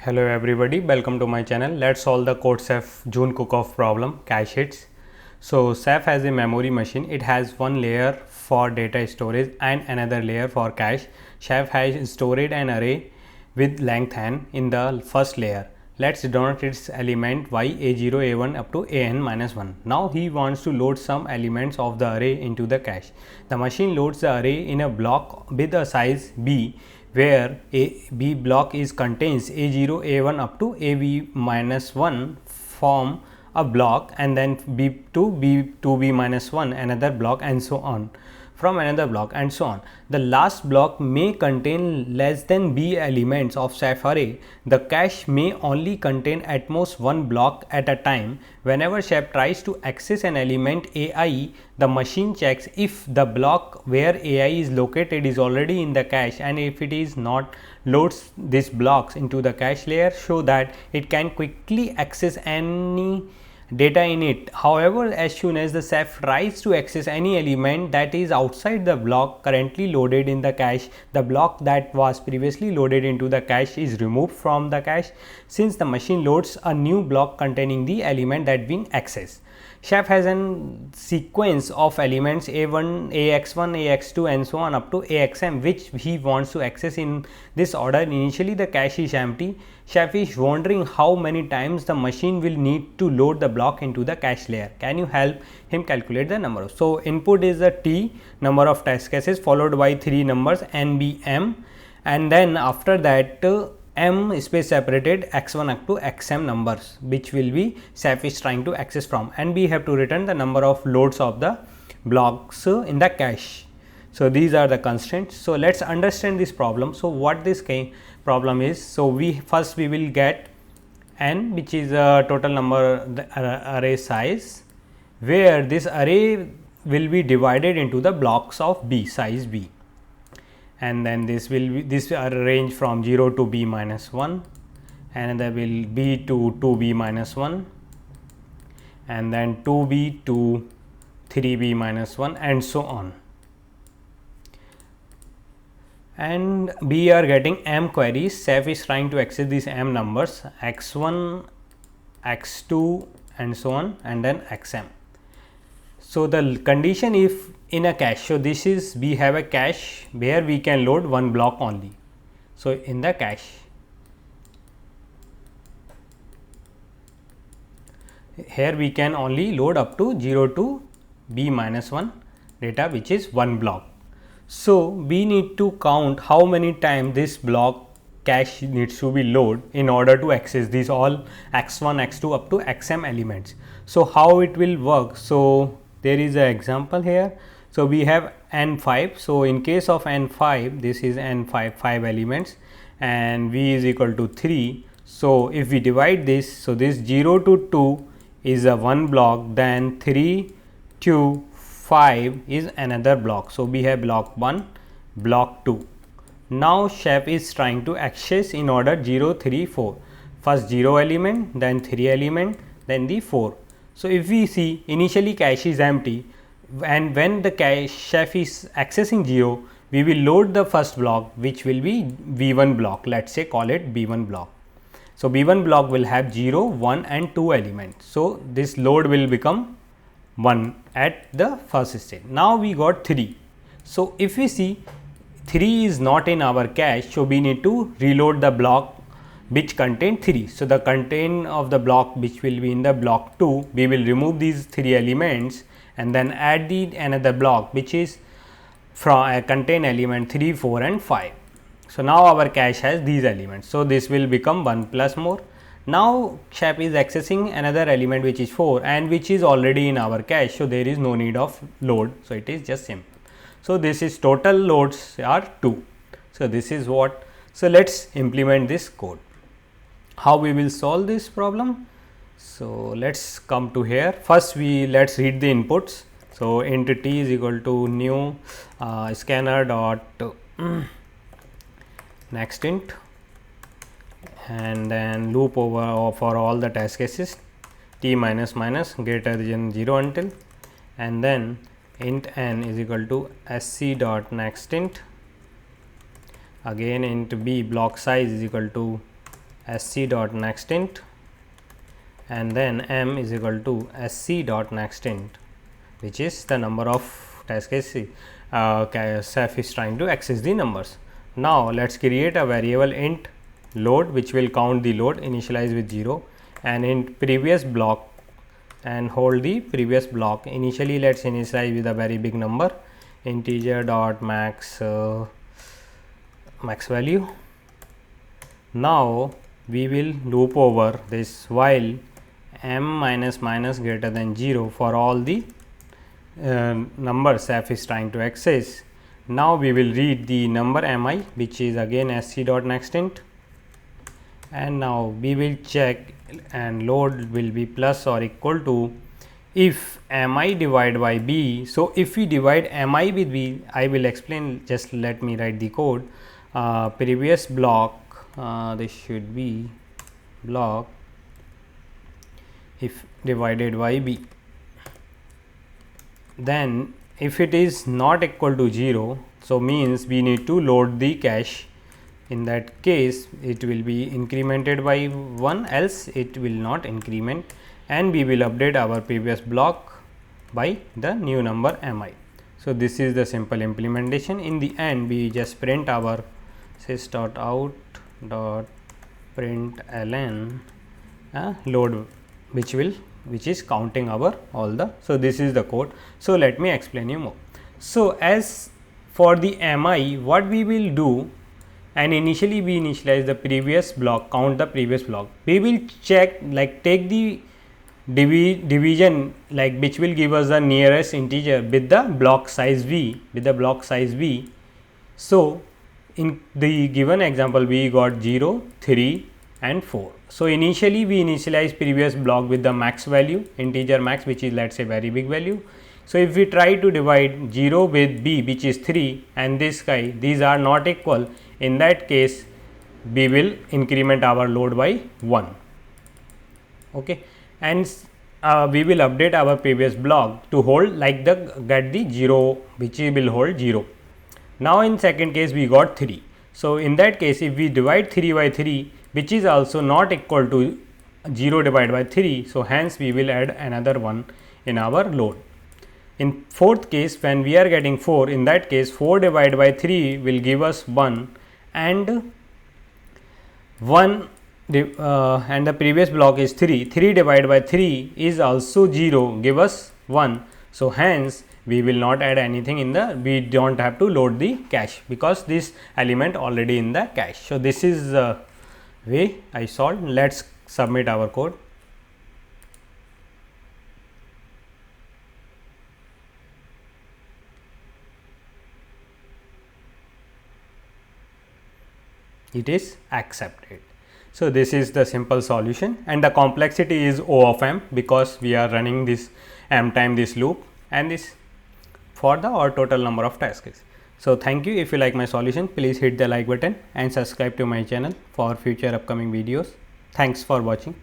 Hello everybody, welcome to my channel. Let's solve the CodeChef June cook-off problem, cache hits. So Ceph has a memory machine. It has one layer for data storage and another layer for cache. Ceph has stored an array with length n in the first layer. Let's denote its element y a0 a1 up to an minus 1. Now he wants to load some elements of the array into the cache. The machine loads the array in a block with a size b, where a b block is contains a0 a1 up to ab minus 1 form a block, and then b2 b minus 1 another block, and so on from another block, and so on. The last block may contain less than b elements of Ceph array. The cache may only contain at most one block at a time. Whenever Ceph tries to access an element ai, the machine checks if the block where ai is located is already in the cache, and if it is not, loads these blocks into the cache layer so that it can quickly access any data in it. However, as soon as the Ceph tries to access any element that is outside the block currently loaded in the cache, the block that was previously loaded into the cache is removed from the cache, since the machine loads a new block containing the element that being accessed. Ceph has a sequence of elements a1, ax1, ax2 and so on up to axm, which he wants to access in this order. Initially the cache is empty. Ceph is wondering how many times the machine will need to load the block into the cache layer. Can you help him calculate the number? So input is the t, number of test cases, followed by 3 numbers nbm, and then after that m space separated x1 up to xm numbers, which will be Ceph is trying to access from, and we have to return the number of loads of the blocks in the cache. So these are the constraints. So let's understand this problem. So what this problem is, so we will get n, which is a total number, the array size, where this array will be divided into the blocks of b, size b, and then this will range from 0 to b minus 1, and there will be to 2b minus 1, and then 2b to 3b minus 1, and so on. And we are getting m queries. Ceph is trying to access these m numbers x1, x2 and so on, and then xm. So the condition if in a cache, so this is, we have a cache where we can load one block only. So in the cache, here we can only load up to 0 to b minus 1 data, which is one block. So we need to count how many times this block cache needs to be loaded in order to access these all x1, x2 up to xm elements. So how it will work? So there is an example here. So we have n5. So in case of n5, this is n5, 5 elements, and v is equal to 3. So if we divide this, so this 0 to 2 is a one block, then 3 to 5 is another block. So we have block 1, block 2. Now Ceph is trying to access in order 0, 3, 4. First 0 element, then 3 element, then the 4. So if we see, initially cache is empty, and when the Ceph is accessing 0, we will load the first block, which will be v1 block. Let's say call it b1 block. So b1 block will have 0, 1 and 2 elements. So this load will become 1 at the first stage. Now we got 3. So if we see 3 is not in our cache, so we need to reload the block which contain 3. So the content of the block which will be in the block 2, we will remove these 3 elements and then add the another block which is from contain element 3, 4 and 5. So now our cache has these elements. So this will become 1 plus more. Now Ceph is accessing another element which is 4, and which is already in our cache. So there is no need of load. So it is just simple. So this is total loads are 2. So this is what. So let's implement this code. How we will solve this problem? So let's come to here. First let's read the inputs. So int t is equal to new scanner dot next int, and then loop over for all the test cases t minus minus greater than 0 until, and then int n is equal to sc dot next int, again int b block size is equal to sc dot next int, and then m is equal to sc dot next int, which is the number of task case Ceph is trying to access the numbers. Now let's create a variable int load, which will count the load, initialize with 0, and in previous block and hold the previous block. Initially let's initialize with a very big number, integer dot max max value. Now we will loop over this while m minus minus greater than 0 for all the numbers Ceph is trying to access. Now we will read the number mi, which is again sc dot next int, and now we will check, and load will be plus or equal to if mi divided by b. So if we divide mi with b, I will explain, just let me write the code. Previous block, this should be block if divided by b, then if it is not equal to 0, so means we need to load the cache. In that case it will be incremented by 1, else it will not increment, and we will update our previous block by the new number mi. So this is the simple implementation. In the end we just print our sys dot out dot println load, which is counting our all the. So this is the code. So let me explain you more. So as for the mi, what we will do, and initially we initialize the previous block, count the previous block. We will check, like take the division, like which will give us the nearest integer with the block size v, So in the given example we got 0, 3 and 4. So initially we initialize previous block with the max value, integer max, which is let's say very big value. So if we try to divide 0 with b, which is 3, and this guy, these are not equal, in that case we will increment our load by 1. Okay, and we will update our previous block to hold like the get the 0, which will hold 0. Now in second case we got 3. So in that case if we divide 3 by 3, which is also not equal to 0 divided by 3, so hence we will add another one in our load. In fourth case, when we are getting 4, in that case 4 divided by 3 will give us 1, and 1 and the previous block is 3. 3 divided by 3 is also 0, give us 1. So hence we will not add anything in the, we don't have to load the cache, because this element already in the cache. So this is the way I solved. Let's submit our code. It is accepted. So this is the simple solution, and the complexity is O of m, because we are running this m time this loop, and this for the or total number of tasks. So thank you. If you like my solution, please hit the like button and subscribe to my channel for future upcoming videos. Thanks for watching.